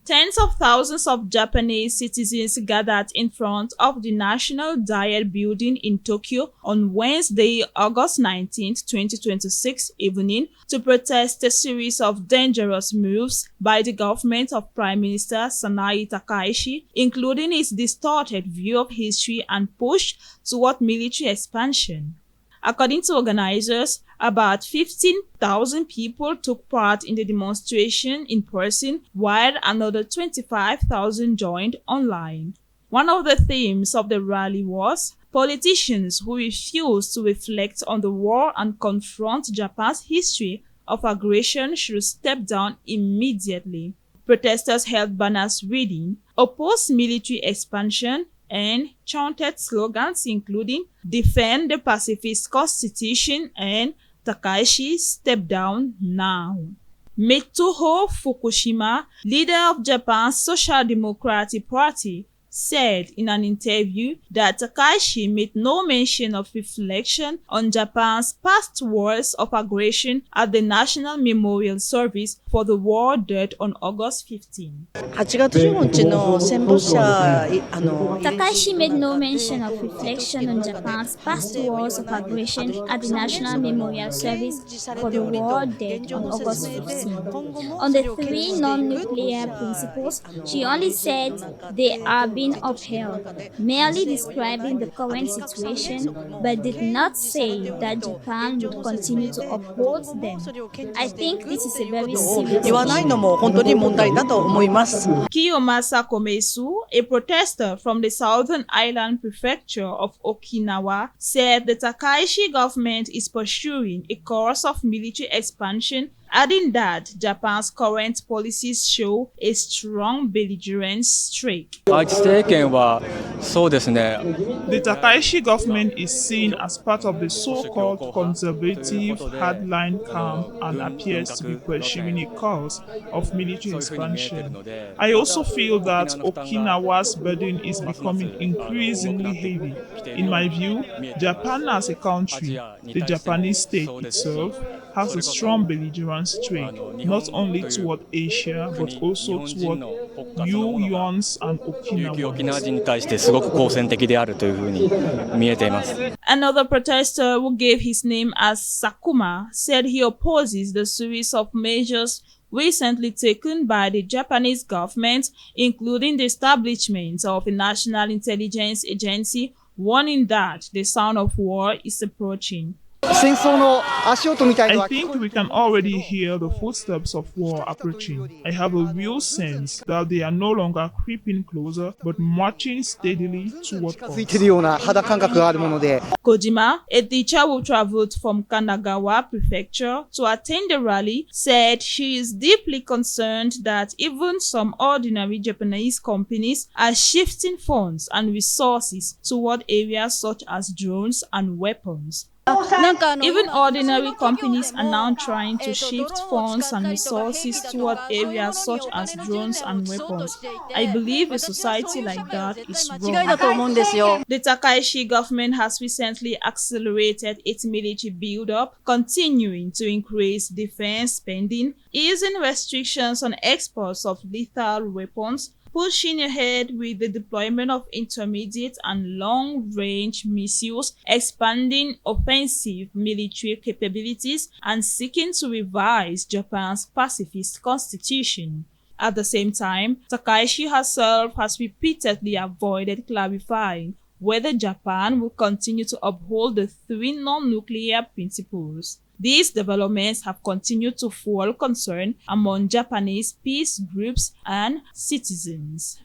Tens of thousands of Japanese citizens gathered in front of the National Diet Building in Tokyo on Wednesday, August 19, 2026 evening to protest a series of dangerous moves by the government of Prime Minister Sanae Takaichi, including its distorted view of history and push toward military expansion. According to organizers, about 15,000 people took part in the demonstration in person, while another 25,000 joined online. One of the themes of the rally was politicians who refuse to reflect on the war and confront Japan's history of aggression should step down immediately. Protesters held banners reading, "Oppose military expansion," and chanted slogans including "Defend the Pacifist Constitution" and "Takaichi, step down now." Mitsuho Fukushima, leader of Japan's Social Democratic Party, said in an interview that Takaichi made no mention of reflection on Japan's past wars of aggression at the National Memorial Service for the war dead on August 15. Takaichi made no mention of reflection on Japan's past wars of aggression at the National Memorial Service for the war dead on August 15. On the three non-nuclear principles, she only said they are being upheld, merely describing the current situation, but did not say that Japan would continue to uphold them. I think this is a very serious issue. Kiyomasa Komesu, a protester from the southern island prefecture of Okinawa, said the Takaichi government is pursuing a course of military expansion, adding that Japan's current policies show a strong belligerent streak. The Takaichi government is seen as part of the so-called conservative hardline camp and appears to be pursuing a course of military expansion. I also feel that Okinawa's burden is becoming increasingly heavy. In my view, Japan as a country, the Japanese state itself, has a strong belligerent streak, not only toward Asia, but also toward Yuans and Okinawans. Another protester who gave his name as Sakuma said he opposes the series of measures recently taken by the Japanese government, including the establishment of a national intelligence agency, warning that the sound of war is approaching. I think we can already hear the footsteps of war approaching. I have a real sense that they are no longer creeping closer, but marching steadily toward us. Kojima, a teacher who traveled from Kanagawa Prefecture to attend the rally, said she is deeply concerned that even some ordinary Japanese companies are shifting funds and resources toward areas such as drones and weapons. Even ordinary companies are now trying to shift funds and resources toward areas such as drones and weapons. I believe a society like that is wrong. The Takaichi government has recently accelerated its military build-up, continuing to increase defense spending, easing restrictions on exports of lethal weapons, pushing ahead with the deployment of intermediate and long-range missiles, expanding offensive military capabilities, and seeking to revise Japan's pacifist constitution. At the same time, Takaichi herself has repeatedly avoided clarifying whether Japan will continue to uphold the three non-nuclear principles. These developments have continued to fuel concern among Japanese peace groups and citizens.